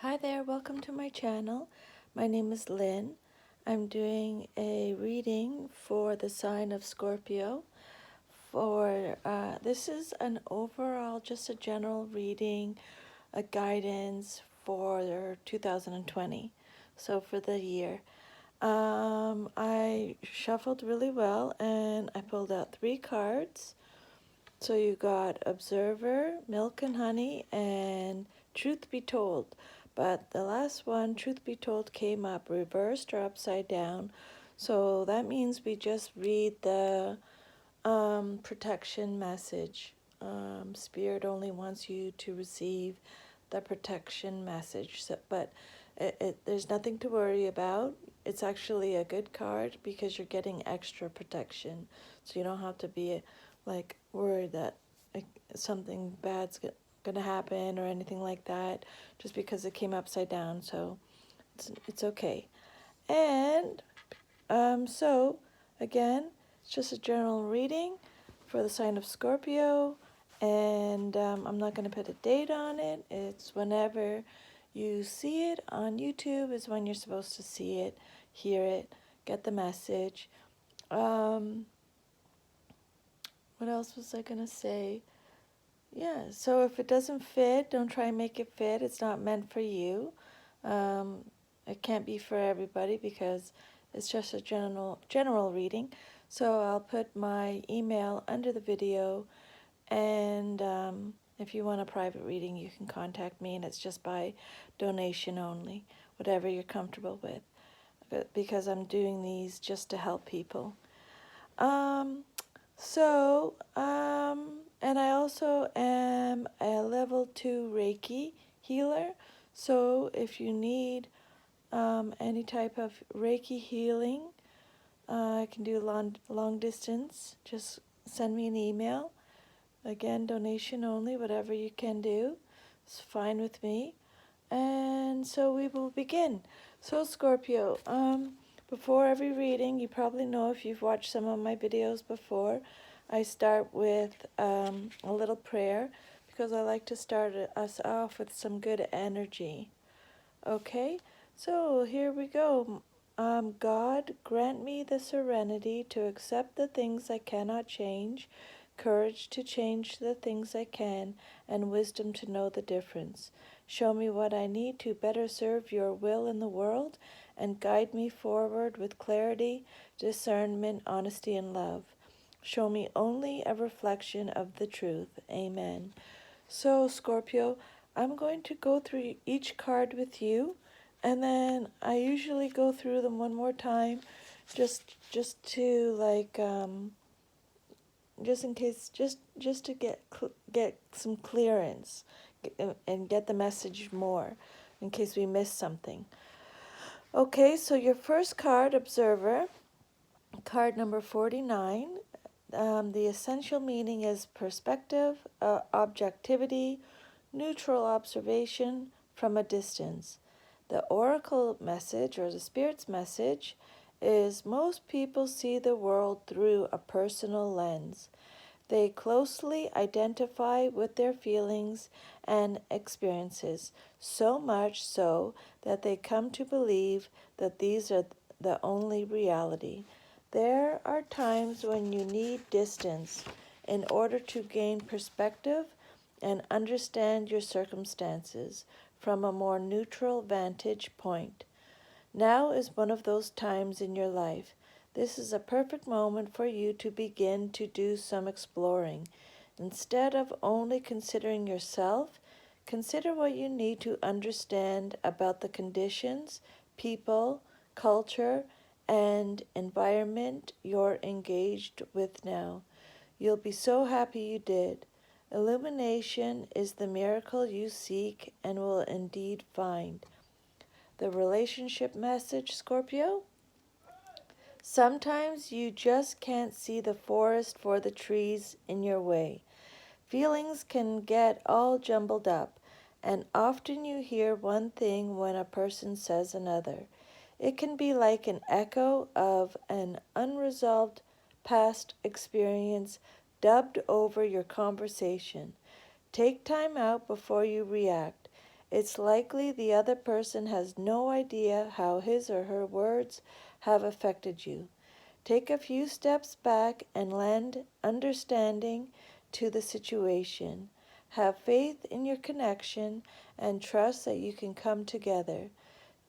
Hi there, welcome to my channel. My name is Lynn. I'm doing a reading for the sign of Scorpio. This is an overall, just a general reading, a guidance for 2020. So for the year. I shuffled really well and I pulled out 3 cards. So you got Observer, Milk and Honey, and Truth Be Told. But the last one, Truth Be Told, came up reversed or upside down. So that means we just read the protection message. Spirit only wants you to receive the protection message. But there's nothing to worry about. It's actually a good card because you're getting extra protection. So you don't have to be worried that something bad's going to happen or anything like that just because it came upside down. So it's okay. And so again, it's just a general reading for the sign of Scorpio, and I'm not going to put a date on it. It's whenever you see it on YouTube is when you're supposed to see it, hear it, get the message. What else was I going to say? Yeah, so if it doesn't fit, don't try and make it fit. It's not meant for you. It can't be for everybody because it's just a general reading. So I'll put my email under the video, and if you want a private reading, you can contact me, and it's just by donation only, whatever you're comfortable with, because I'm doing these just to help people. And I also am a level 2 Reiki healer. So if you need any type of Reiki healing, I can do long distance. Just send me an email. Again, donation only, whatever you can do. It's fine with me. And so we will begin. So Scorpio, before every reading, you probably know if you've watched some of my videos before, I start with a little prayer because I like to start us off with some good energy. Okay, so here we go. God, grant me the serenity to accept the things I cannot change, courage to change the things I can, and wisdom to know the difference. Show me what I need to better serve your will in the world, and guide me forward with clarity, discernment, honesty, and love. Show me only a reflection of the truth. Amen. So, Scorpio, I'm going to go through each card with you, and then I usually go through them one more time just to just in case, just to get some clearance and get the message more in case we miss something. Okay, so your first card, Observer, card number 49. The essential meaning is perspective, objectivity, neutral observation from a distance. The oracle message, or the spirit's message, is most people see the world through a personal lens. They closely identify with their feelings and experiences, so much so that they come to believe that these are the only reality. There are times when you need distance in order to gain perspective and understand your circumstances from a more neutral vantage point. Now is one of those times in your life. This is a perfect moment for you to begin to do some exploring. Instead of only considering yourself, consider what you need to understand about the conditions, people, culture, and environment you're engaged with now. You'll be so happy you did. Illumination is the miracle you seek and will indeed find. The relationship message, Scorpio? Sometimes you just can't see the forest for the trees in your way. Feelings can get all jumbled up, and often you hear one thing when a person says another. It can be like an echo of an unresolved past experience dubbed over your conversation. Take time out before you react. It's likely the other person has no idea how his or her words have affected you. Take a few steps back and lend understanding to the situation. Have faith in your connection and trust that you can come together.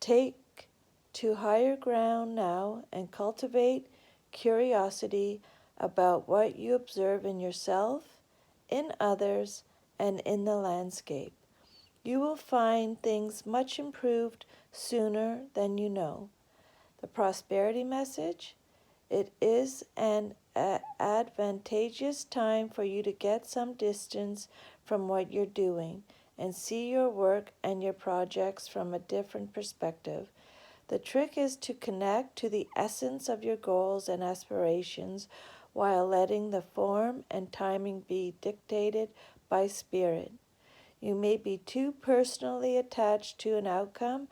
Take to higher ground now and cultivate curiosity about what you observe in yourself, in others, and in the landscape. You will find things much improved sooner than you know. The prosperity message: it is an advantageous time for you to get some distance from what you're doing and see your work and your projects from a different perspective. The trick is to connect to the essence of your goals and aspirations while letting the form and timing be dictated by spirit. You may be too personally attached to an outcome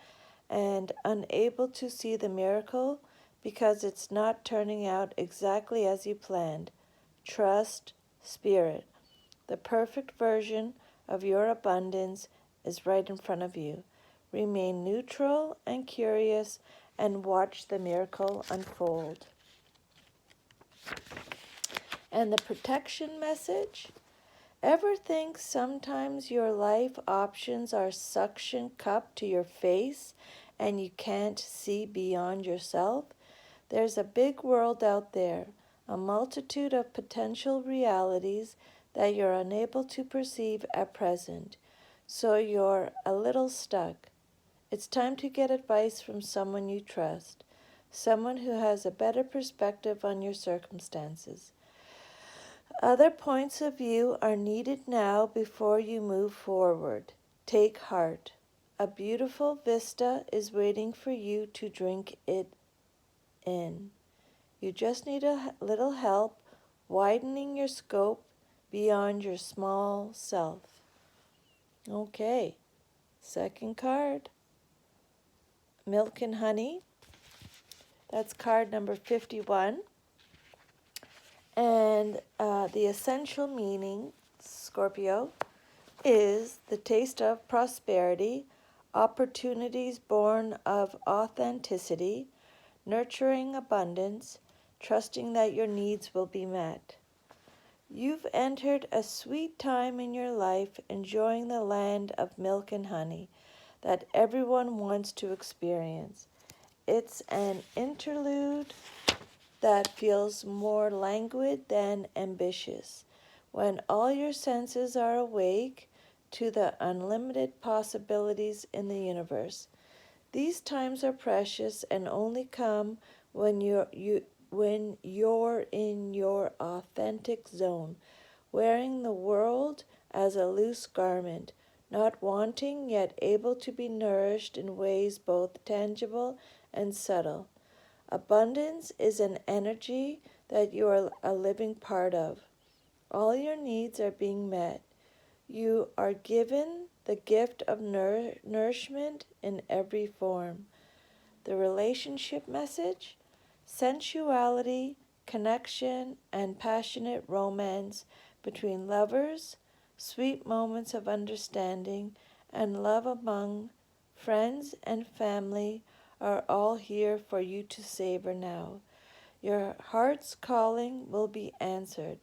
and unable to see the miracle because it's not turning out exactly as you planned. Trust Spirit. The perfect version of your abundance is right in front of you. Remain neutral and curious and watch the miracle unfold. And the protection message: ever think sometimes your life options are suction cupped to your face and you can't see beyond yourself? There's a big world out there, a multitude of potential realities that you're unable to perceive at present, so you're a little stuck. It's time to get advice from someone you trust, someone who has a better perspective on your circumstances. Other points of view are needed now before you move forward. Take heart. A beautiful vista is waiting for you to drink it in. You just need a little help widening your scope beyond your small self. Okay, second card, Milk and Honey. That's card number 51. And the essential meaning, Scorpio, is the taste of prosperity, opportunities born of authenticity, nurturing abundance, trusting that your needs will be met. You've entered a sweet time in your life, enjoying the land of milk and honey that everyone wants to experience. It's an interlude that feels more languid than ambitious, when all your senses are awake to the unlimited possibilities in the universe. These times are precious and only come when you're in your authentic zone, wearing the world as a loose garment, not wanting yet able to be nourished in ways both tangible and subtle. Abundance is an energy that you are a living part of. All your needs are being met. You are given the gift of nourishment in every form. The relationship message: sensuality, connection, and passionate romance between lovers, sweet moments of understanding, and love among friends and family are all here for you to savor now. Your heart's calling will be answered.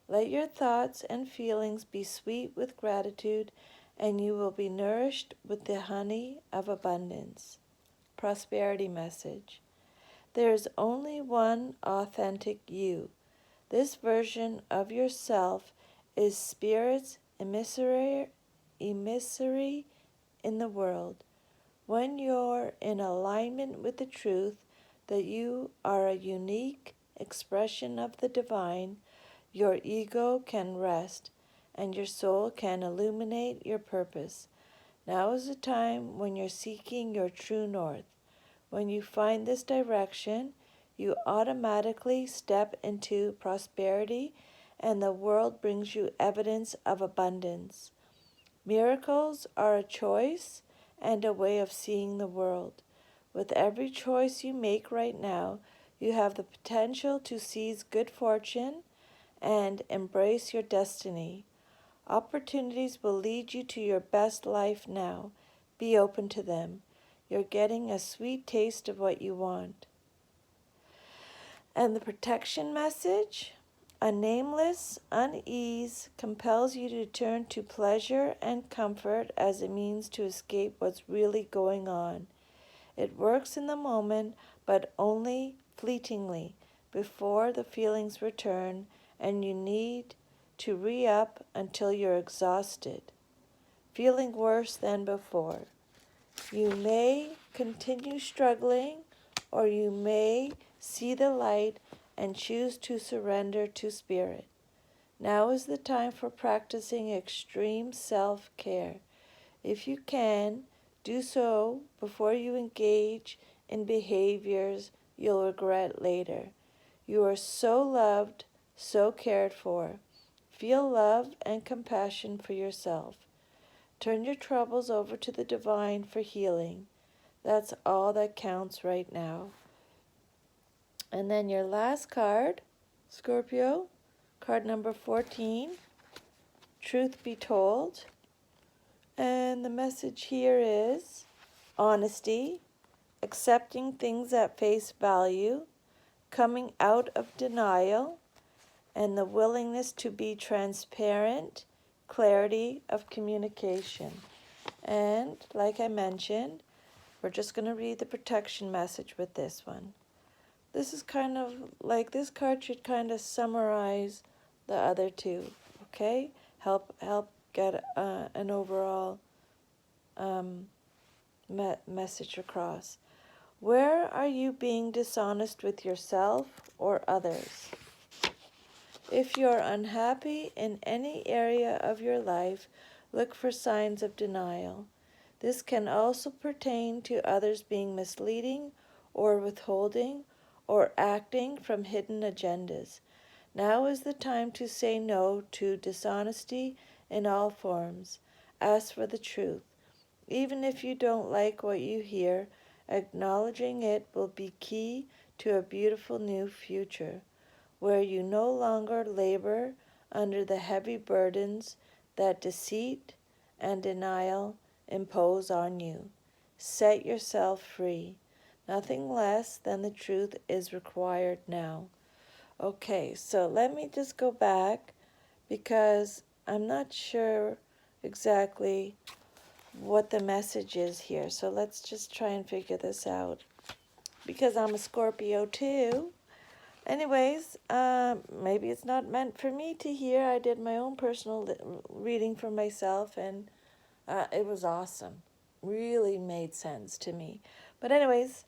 Let your thoughts and feelings be sweet with gratitude, and you will be nourished with the honey of abundance. Prosperity message: there is only one authentic you. This version of yourself is Spirit's emissary in the world. When you're in alignment with the truth that you are a unique expression of the divine, your ego can rest and your soul can illuminate your purpose. Now is the time when you're seeking your true north. When you find this direction, you automatically step into prosperity and the world brings you evidence of abundance. Miracles are a choice and a way of seeing the world. With every choice you make right now, you have the potential to seize good fortune and embrace your destiny. Opportunities will lead you to your best life now. Be open to them. You're getting a sweet taste of what you want. And the protection message, a nameless unease compels you to turn to pleasure and comfort as a means to escape what's really going on. It works in the moment, but only fleetingly before the feelings return and you need to re-up until you're exhausted, feeling worse than before. You may continue struggling, or you may see the light and choose to surrender to spirit. Now is the time for practicing extreme self-care. If you can, do so before you engage in behaviors you'll regret later. You are so loved, so cared for. Feel love and compassion for yourself. Turn your troubles over to the divine for healing. That's all that counts right now. And then your last card, Scorpio, card number 14, Truth Be Told. And the message here is honesty, accepting things at face value, coming out of denial, and the willingness to be transparent, clarity of communication. And like I mentioned, we're just going to read the protection message with this one. This is kind of like, this card should kind of summarize the other two, okay? Help get an overall message across. Where are you being dishonest with yourself or others? If you're unhappy in any area of your life, look for signs of denial. This can also pertain to others being misleading or withholding or acting from hidden agendas. Now is the time to say no to dishonesty in all forms. Ask for the truth. Even if you don't like what you hear, acknowledging it will be key to a beautiful new future, where you no longer labor under the heavy burdens that deceit and denial impose on you. Set yourself free. Nothing less than the truth is required now. Okay, so let me just go back because I'm not sure exactly what the message is here. So let's just try and figure this out. Because I'm a Scorpio too. Anyways, maybe it's not meant for me to hear. I did my own personal reading for myself, and it was awesome. Really made sense to me. But anyways,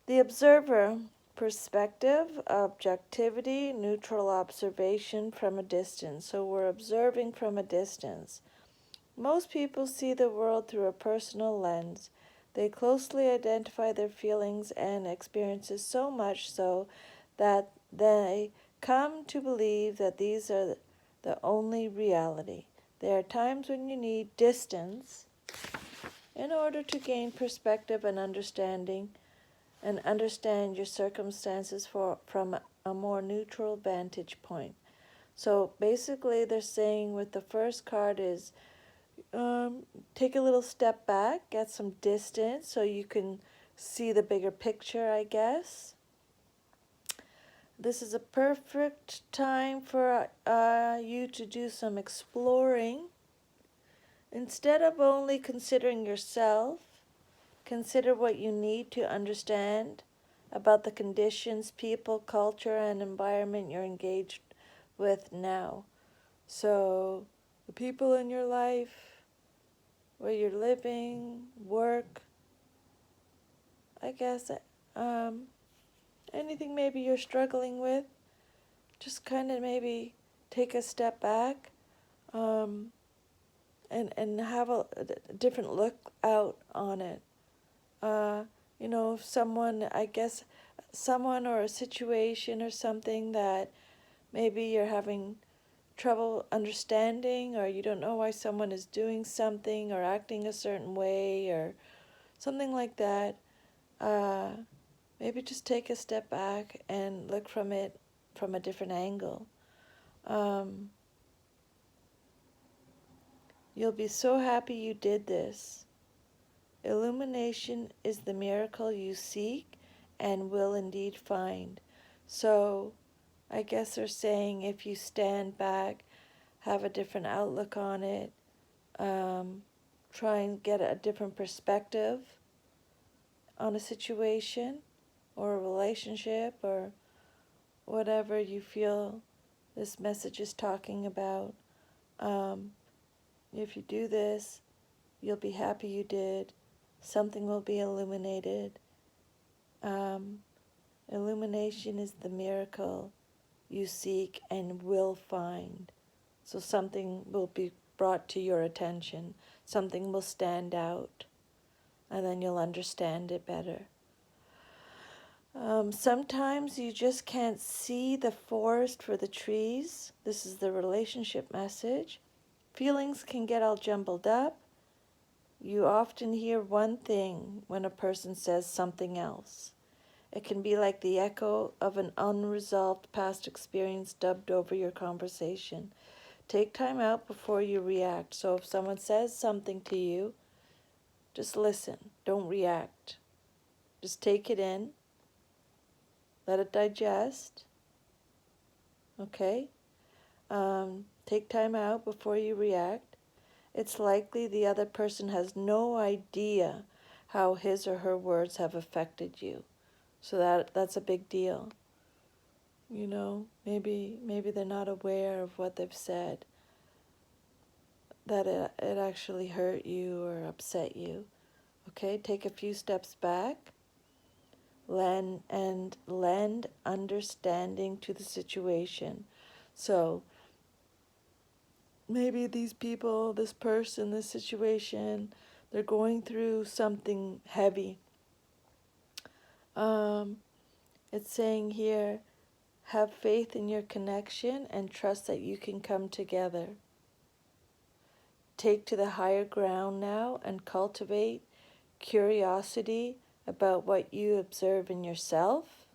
the observer, perspective, objectivity, neutral observation from a distance. So we're observing from a distance. Most people see the world through a personal lens. They closely identify their feelings and experiences so much so that they come to believe that these are the only reality. There are times when you need distance in order to gain perspective and understanding and understand your circumstances from a more neutral vantage point. So basically they're saying with the first card is take a little step back, get some distance so you can see the bigger picture, I guess. This is a perfect time for you to do some exploring. Instead of only considering yourself, consider what you need to understand about the conditions, people, culture, and environment you're engaged with now. So, the people in your life, where you're living, work, I guess, anything maybe you're struggling with, just kind of maybe take a step back and have a different look out on it. If someone, I guess, someone or a situation or something that maybe you're having trouble understanding, or you don't know why someone is doing something or acting a certain way or something like that, maybe just take a step back and look from it from a different angle. You'll be so happy you did this. Illumination is the miracle you seek and will indeed find. So I guess they're saying if you stand back, have a different outlook on it, try and get a different perspective on a situation or a relationship or whatever you feel this message is talking about. If you do this, you'll be happy you did. Something will be illuminated. Um, Illumination is the miracle you seek and will find. So something will be brought to your attention. Something will stand out, and then you'll understand it better. Sometimes you just can't see the forest for the trees. This is the relationship message. Feelings can get all jumbled up. You often hear one thing when a person says something else. It can be like the echo of an unresolved past experience dubbed over your conversation. Take time out before you react. So if someone says something to you, just listen. Don't react. Just take it in. Let it digest. Okay? Take time out before you react. It's likely the other person has no idea how his or her words have affected you. So that's a big deal. You know, maybe they're not aware of what they've said, that it actually hurt you or upset you. Okay, take a few steps back, lend understanding to the situation. So maybe these people, this person, this situation, they're going through something heavy. It's saying here, have faith in your connection and trust that you can come together. Take to the higher ground now and cultivate curiosity about what you observe in yourself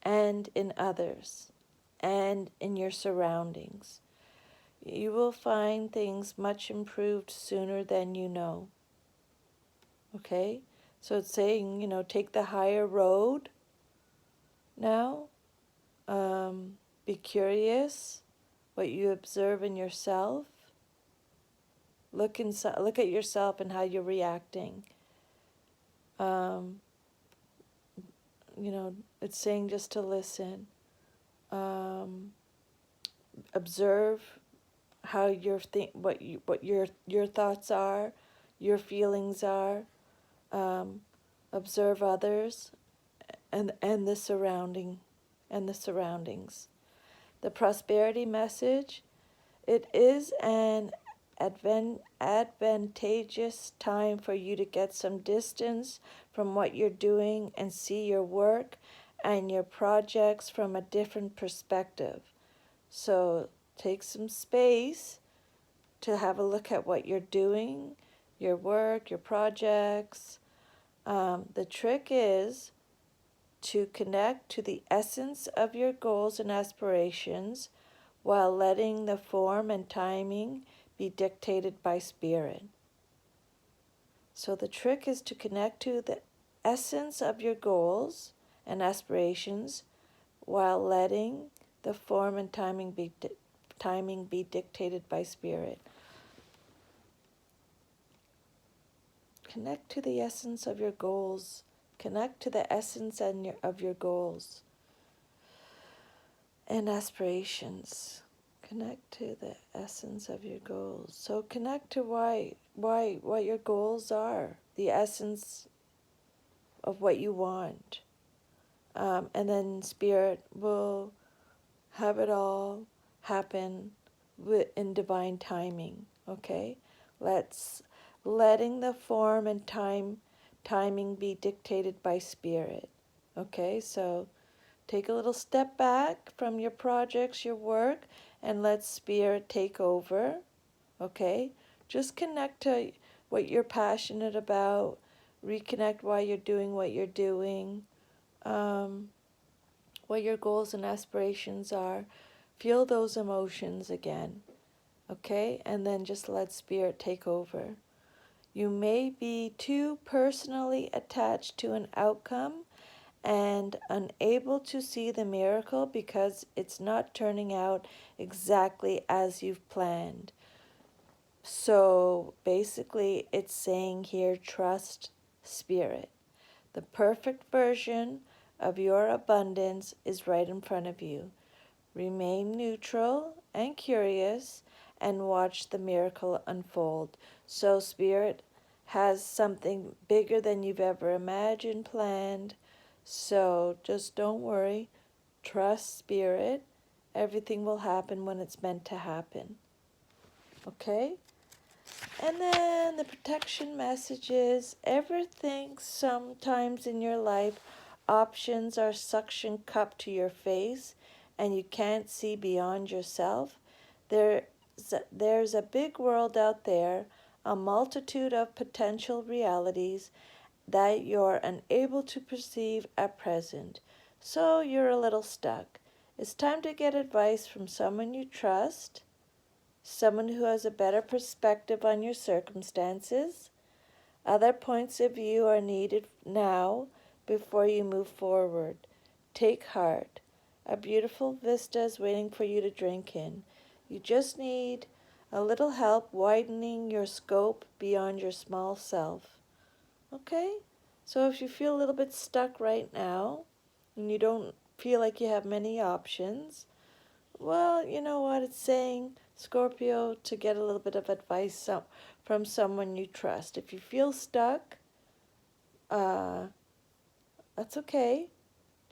and in others and in your surroundings. You will find things much improved sooner than you know. Okay? So it's saying, take the higher road now. Be curious what you observe in yourself. Look at yourself and how you're reacting. It's saying just to listen. Observe how what your thoughts are, your feelings are. Observe others and the surroundings. The prosperity message, it is an advantageous time for you to get some distance from what you're doing and see your work and your projects from a different perspective. So take some space to have a look at what you're doing, your work, your projects. The trick is to connect to the essence of your goals and aspirations while letting the form and timing be dictated by spirit. So the trick is to connect to the essence of your goals and aspirations while letting the form and timing be dictated by spirit. Connect to the essence of your goals. Connect to the essence of your goals and aspirations. Connect to the essence of your goals. So connect to what your goals are, the essence of what you want. And then Spirit will have it all happen in divine timing, okay? Letting the form and timing be dictated by Spirit, okay? So take a little step back from your projects, your work, and let Spirit take over, okay? Just connect to what you're passionate about. Reconnect why you're doing what you're doing, what your goals and aspirations are. Feel those emotions again, okay? And then just let Spirit take over. You may be too personally attached to an outcome and unable to see the miracle because it's not turning out exactly as you've planned. So basically, it's saying here, trust Spirit. The perfect version of your abundance is right in front of you. Remain neutral and curious and watch the miracle unfold. So, Spirit has something bigger than you've ever imagined planned. So, just don't worry. Trust Spirit. Everything will happen when it's meant to happen. Okay? And then the protection messages. Everything sometimes in your life, options are suction cupped to your face and you can't see beyond yourself. There's a big world out there, a multitude of potential realities that you're unable to perceive at present. So you're a little stuck. It's time to get advice from someone you trust, someone who has a better perspective on your circumstances. Other points of view are needed now before you move forward. Take heart. A beautiful vista is waiting for you to drink in. You just need a little help widening your scope beyond your small self. Okay? So if you feel a little bit stuck right now and you don't feel like you have many options, well, you know what it's saying, Scorpio, to get a little bit of advice from someone you trust. If you feel stuck, uh, that's okay.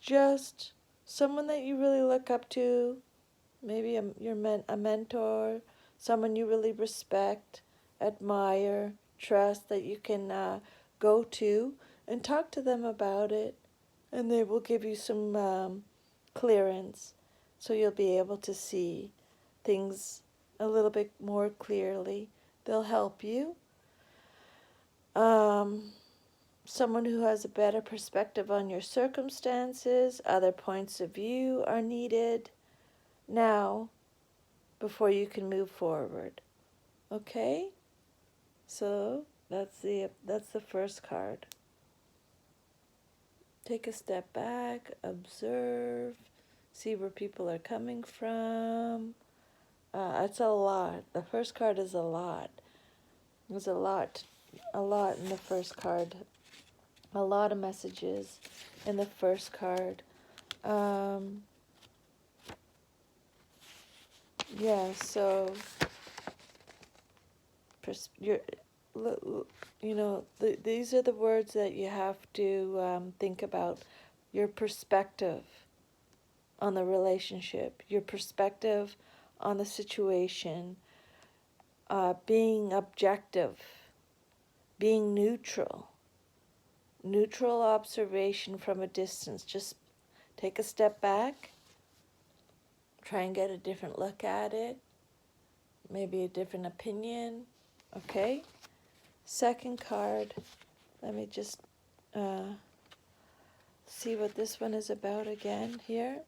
Just someone that you really look up to, maybe a mentor, someone you really respect, admire, trust, that you can go to and talk to them about it, and they will give you some clearance so you'll be able to see things a little bit more clearly. They'll help you. Someone who has a better perspective on your circumstances, other points of view are needed now before you can move forward. Okay? So that's the first card. Take a step back, observe, see where people are coming from. It's a lot. The first card is a lot. There's a lot in the first card. A lot of messages in the first card. Yeah, so you're, these are the words that you have to think about. Your perspective on the relationship, your perspective on the situation, being objective, being neutral observation from a distance. Just take a step back, try and get a different look at it, maybe a different opinion. Okay? Second card, let me just see what this one is about again here.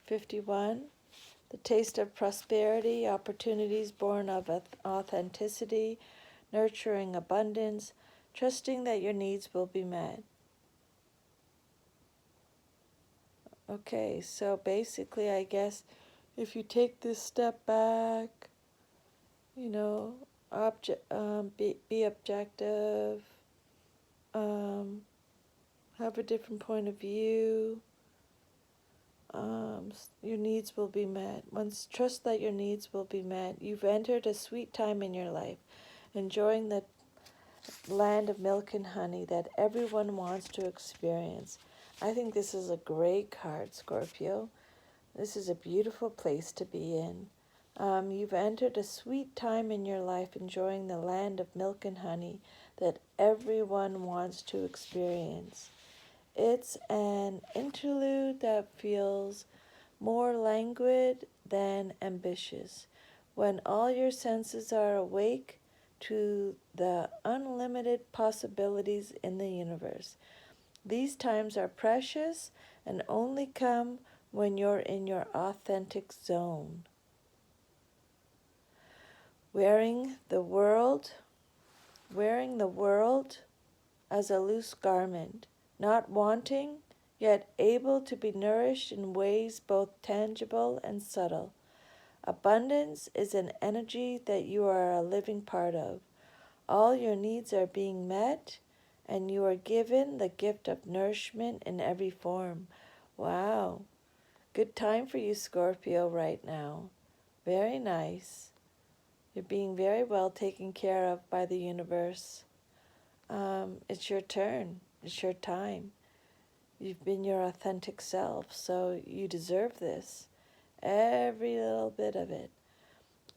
51. The taste of prosperity, opportunities born of authenticity, nurturing abundance, trusting that your needs will be met. Okay, so basically, I guess if you take this step back, be objective, have a different point of view, your needs will be met. Once trust that your needs will be met, you've entered a sweet time in your life, enjoying the land of milk and honey that everyone wants to experience. I think this is a great card, Scorpio. This is a beautiful place to be in. You've entered a sweet time in your life, enjoying the land of milk and honey that everyone wants to experience. It's an interlude that feels more languid than ambitious, when all your senses are awake to the unlimited possibilities in the universe. These times are precious and only come when you're in your authentic zone. Wearing the world wearing the world as a loose garment, not wanting, yet able to be nourished in ways both tangible and subtle. Abundance is an energy that you are a living part of. All your needs are being met, and you are given the gift of nourishment in every form. Wow. Good time for you, Scorpio, right now. Very nice. You're being very well taken care of by the universe. It's your turn. It's your time. You've been your authentic self, so you deserve this. Every little bit of it.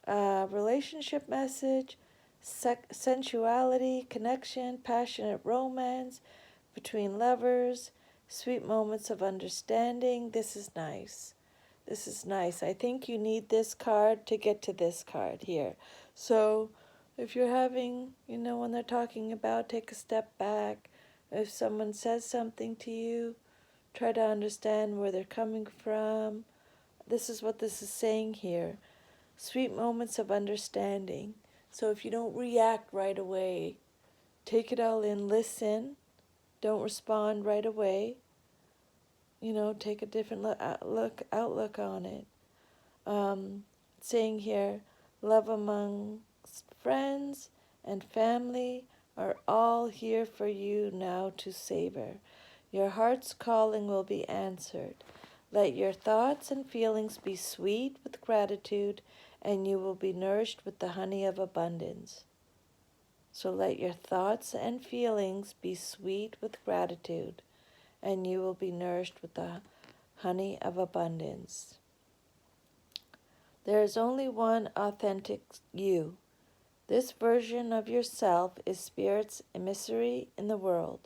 Relationship message, sensuality, connection, passionate romance between lovers, sweet moments of understanding. This is nice. This is nice. I think you need this card to get to this card here. So if you're having, when they're talking about, take a step back. If someone says something to you, try to understand where they're coming from. This is what this is saying here. Sweet moments of understanding. So if you don't react right away, take it all in, listen, don't respond right away. Take a different outlook on it. Saying here, love amongst friends and family are all here for you now to savor. Your heart's calling will be answered. Let your thoughts and feelings be sweet with gratitude, and you will be nourished with the honey of abundance. So let your thoughts and feelings be sweet with gratitude, and you will be nourished with the honey of abundance. There is only one authentic you. This version of yourself is Spirit's emissary in the world.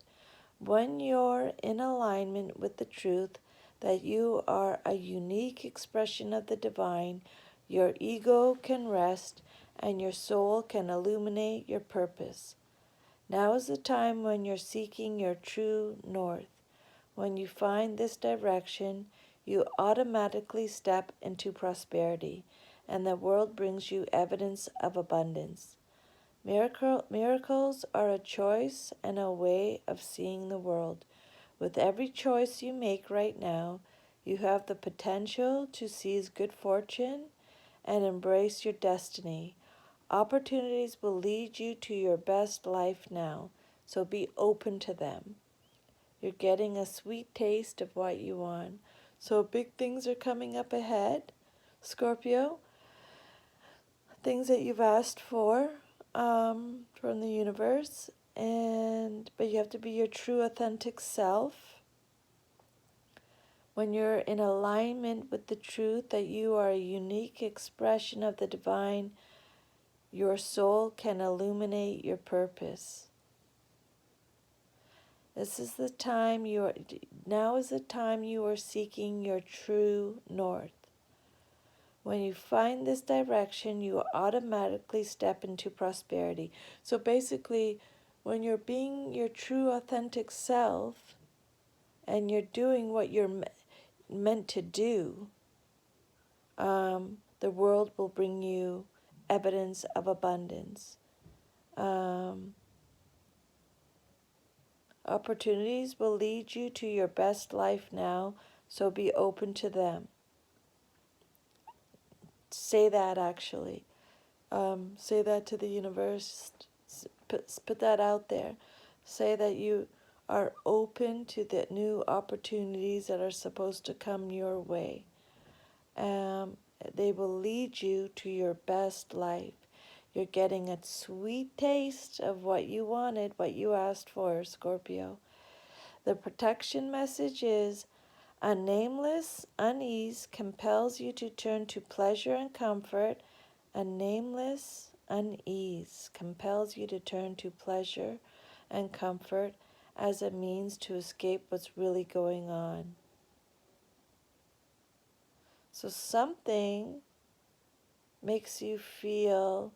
When you're in alignment with the truth that you are a unique expression of the divine, your ego can rest and your soul can illuminate your purpose. Now is the time when you're seeking your true north. When you find this direction, you automatically step into prosperity, and the world brings you evidence of abundance. Miracles are a choice and a way of seeing the world. With every choice you make right now, you have the potential to seize good fortune and embrace your destiny. Opportunities will lead you to your best life now, so be open to them. You're getting a sweet taste of what you want. So big things are coming up ahead, Scorpio. Things that you've asked for from the universe, but you have to be your true authentic self. When you're in alignment with the truth that you are a unique expression of the divine, your soul can illuminate your purpose. Now is the time you are seeking your true north. When you find this direction, you automatically step into prosperity. So basically, when you're being your true authentic self and you're doing what you're meant to do, the world will bring you evidence of abundance. Opportunities will lead you to your best life now, so be open to them. Say that actually. Say that to the universe. Put that out there. Say that you are open to the new opportunities that are supposed to come your way. They will lead you to your best life. You're getting a sweet taste of what you wanted, what you asked for, Scorpio. The protection message is, a nameless unease compels you to turn to pleasure and comfort. A nameless unease compels you to turn to pleasure and comfort as a means to escape what's really going on. So something makes you feel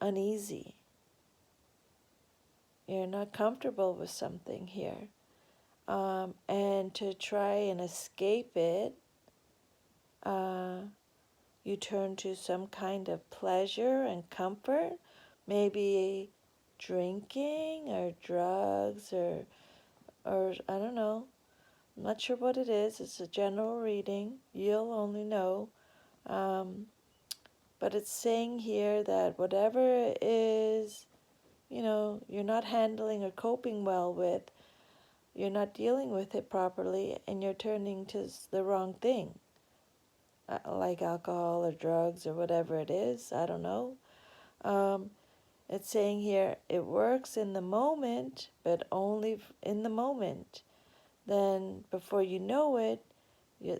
uneasy. You're not comfortable with something here. And to try and escape it, you turn to some kind of pleasure and comfort, maybe drinking or drugs or I don't know. I'm not sure what it is. It's a general reading. You'll only know. Um, but it's saying here that whatever it is, you're not handling or coping well with, you're not dealing with it properly, and you're turning to the wrong thing, like alcohol or drugs or whatever it is. I don't know. Um, it's saying here it works in the moment, but only in the moment. Then, before you know it,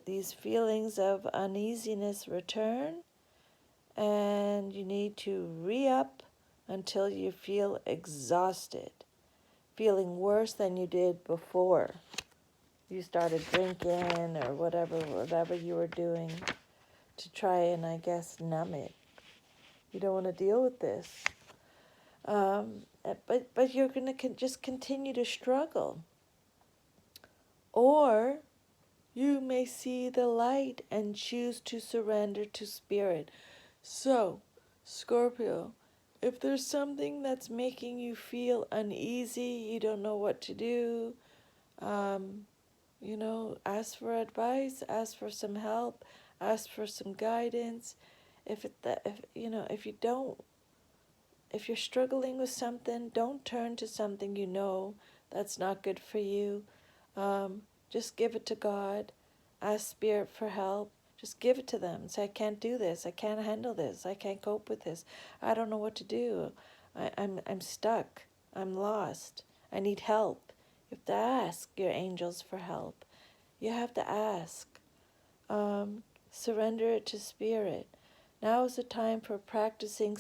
these feelings of uneasiness return, and you need to re-up until you feel exhausted, feeling worse than you did before you started drinking or whatever you were doing to try and, I guess, numb it. You don't want to deal with this. But you're going to just continue to struggle. Or you may see the light and choose to surrender to spirit. So, Scorpio, if there's something that's making you feel uneasy, you don't know what to do, um, ask for advice, ask for some help, ask for some guidance. If you're struggling with something, don't turn to something that's not good for you. Um, just give it to God. Ask Spirit for help. Just give it to them. Say, I can't do this. I can't handle this. I can't cope with this. I don't know what to do. I'm stuck. I'm lost. I need help. You have to ask your angels for help. You have to ask. Surrender it to Spirit. Now is the time for practicing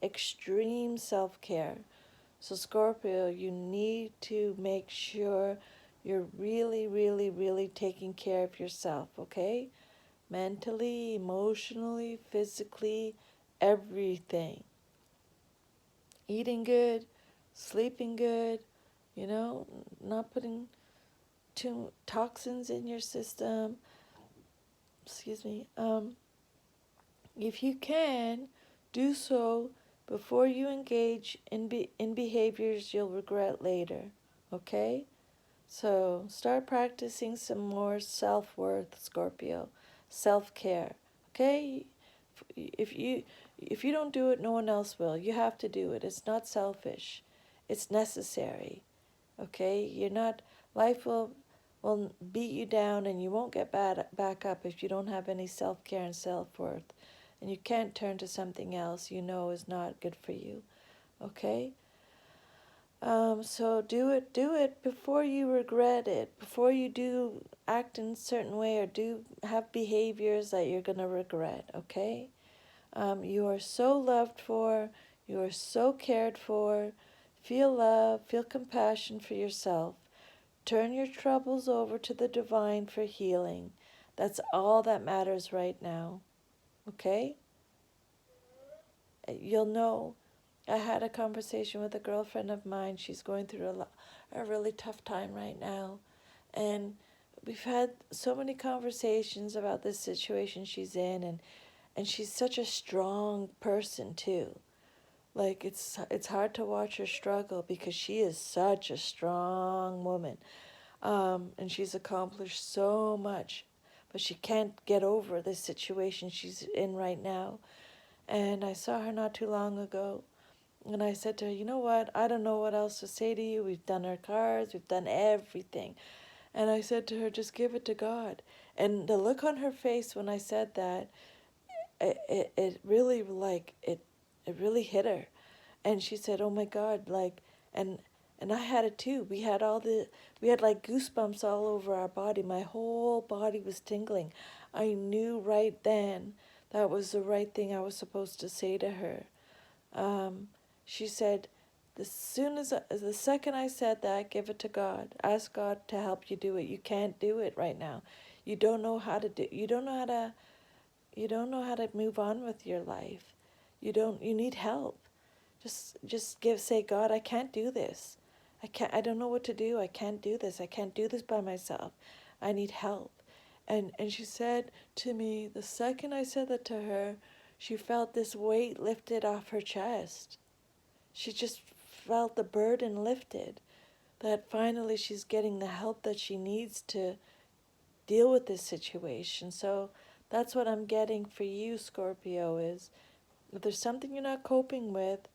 extreme self-care. So Scorpio, you need to make sure you're really, really, really taking care of yourself, okay? Mentally, emotionally, physically, everything. Eating good, sleeping good, not putting too toxins in your system. Excuse me. If you can, do so before you engage in behaviors you'll regret later, okay? So start practicing some more self-worth, Scorpio, self-care, okay? If you if you don't do it, no one else will. You have to do it. It's not selfish. It's necessary. Okay? Life will beat you down and you won't get back up if you don't have any self-care and self-worth. And you can't turn to something else is not good for you. Okay? So do it before you regret it, before you do act in a certain way or do have behaviors that you're going to regret, okay? You are so loved for, you are so cared for. Feel love, feel compassion for yourself. Turn your troubles over to the divine for healing. That's all that matters right now, okay? You'll know. I had a conversation with a girlfriend of mine. She's going through a really tough time right now. And we've had so many conversations about this situation she's in, and she's such a strong person too. Like it's hard to watch her struggle because she is such a strong woman. And she's accomplished so much, but she can't get over this situation she's in right now. And I saw her not too long ago, and I said to her, you know what? I don't know what else to say to you. We've done our cards, we've done everything. And I said to her, just give it to God. And the look on her face when I said that, it really it really hit her. And she said, oh my God, and I had it too. We had like goosebumps all over our body. My whole body was tingling. I knew right then that was the right thing I was supposed to say to her. She said, the second I said that, give it to God. Ask God to help you do it. You can't do it right now. You don't know how to do. You don't know how to move on with your life. You need help. Say, God, I can't do this. I don't know what to do. I can't do this. I can't do this by myself. I need help. And she said to me, the second I said that to her, she felt this weight lifted off her chest. She just felt the burden lifted, that finally she's getting the help that she needs to deal with this situation. So that's what I'm getting for you, Scorpio, is if there's something you're not coping with,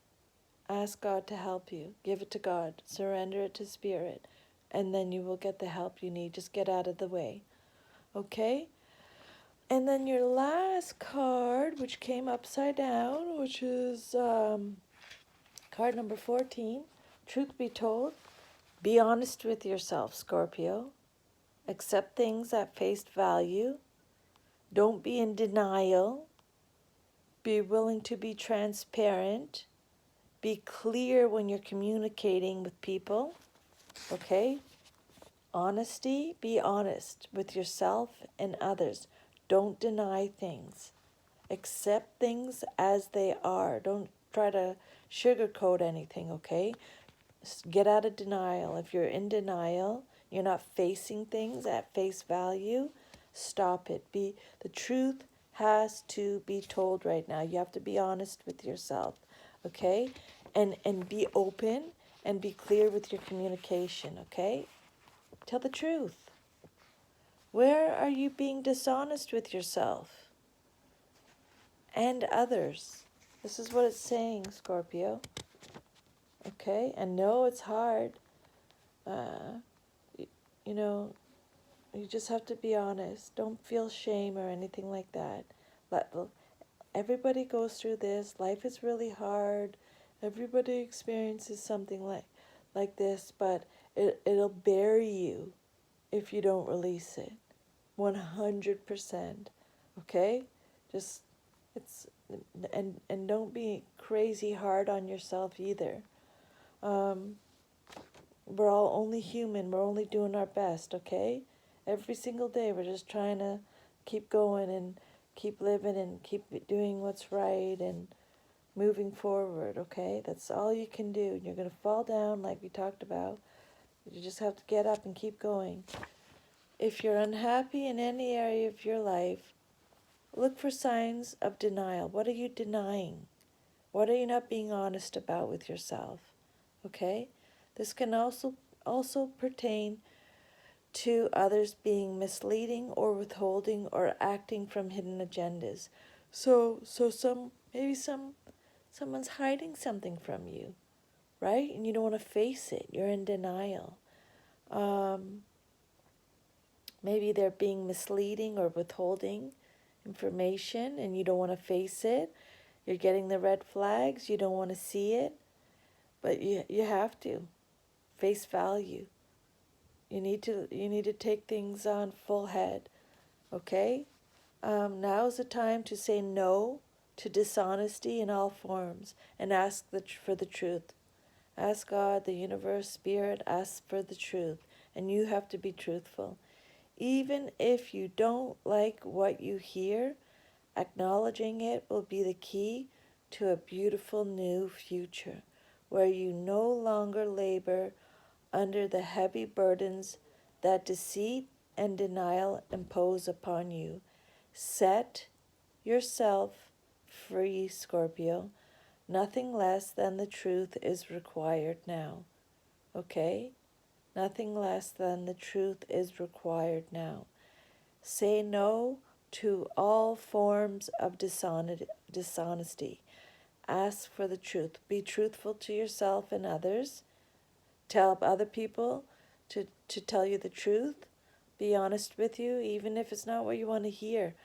ask God to help you. Give it to God. Surrender it to Spirit. And then you will get the help you need. Just get out of the way. Okay? And then your last card, which came upside down, which is card number 14. Truth be told, be honest with yourself, Scorpio. Accept things at face value. Don't be in denial. Be willing to be transparent. Be clear when you're communicating with people. Okay? Honesty, be honest with yourself and others. Don't deny things. Accept things as they are. Don't try to sugarcoat anything, okay? Get out of denial. If you're in denial, you're not facing things at face value, stop it. The truth has to be told right now. You have to be honest with yourself, okay? And be open and be clear with your communication, okay? Tell the truth. Where are you being dishonest with yourself and others? This is what it's saying, Scorpio. Okay? And no, it's hard. You, you know, you just have to be honest. Don't feel shame or anything like that. Everybody goes through this. Life is really hard. Everybody experiences something like this, but it'll bury you if you don't release it. 100%. Okay? Just it's and don't be crazy hard on yourself either. We're all only human. We're only doing our best, okay? Every single day we're just trying to keep going and keep living and keep doing what's right and moving forward, okay? That's all you can do. You're going to fall down like we talked about. You just have to get up and keep going. If you're unhappy in any area of your life, look for signs of denial. What are you denying? What are you not being honest about with yourself? Okay? This can also pertain to others being misleading or withholding or acting from hidden agendas. So someone's hiding something from you, right? And you don't want to face it. You're in denial. Maybe they're being misleading or withholding information and you don't want to face it. You're getting the red flags. You don't want to see it. But you have to. Face value. You need to take things on full head. Okay? Now is the time to say no to dishonesty in all forms and ask for the truth. Ask God, the universe, spirit, ask for the truth. And you have to be truthful. Even if you don't like what you hear, acknowledging it will be the key to a beautiful new future where you no longer labor under the heavy burdens that deceit and denial impose upon you. Set yourself free, Scorpio. Nothing less than the truth is required now. Okay? Nothing less than the truth is required now. Say no to all forms of dishonesty. Ask for the truth. Be truthful to yourself and others. Tell other people to tell you the truth. Be honest with you, even if it's not what you want to hear.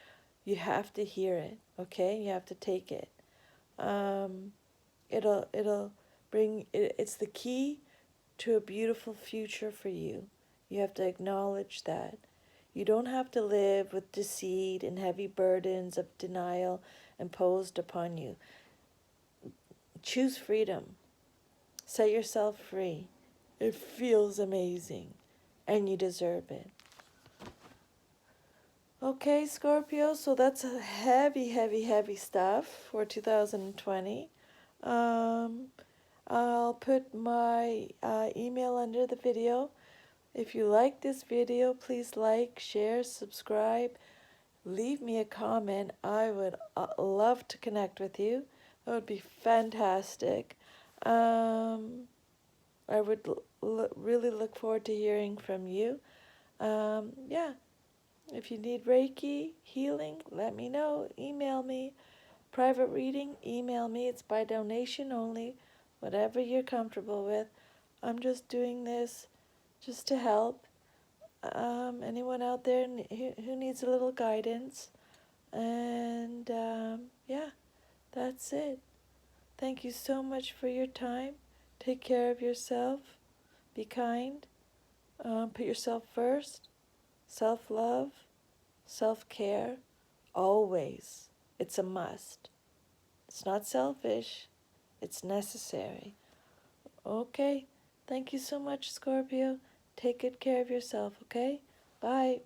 You have to hear it, okay? You have to take it. It'll bring it's the key to a beautiful future for you. You have to acknowledge that. You don't have to live with deceit and heavy burdens of denial imposed upon you. Choose freedom. Set yourself free. It feels amazing, and you deserve it. Okay, Scorpio, so that's a heavy stuff for 2020. I'll put my email under the video. If you like this video, please like, share, subscribe, leave me a comment. I would love to connect with you. That would be fantastic. I would really look forward to hearing from you. Yeah, if you need Reiki healing, let me know. Email me. Private reading, email me. It's by donation only, whatever you're comfortable with. I'm just doing this just to help. Anyone out there who needs a little guidance. And yeah, that's it. Thank you so much for your time. Take care of yourself. Be kind. Put yourself first. Self love, self care. Always. It's a must. It's not selfish, it's necessary. Okay. Thank you so much, Scorpio. Take good care of yourself, okay? Bye.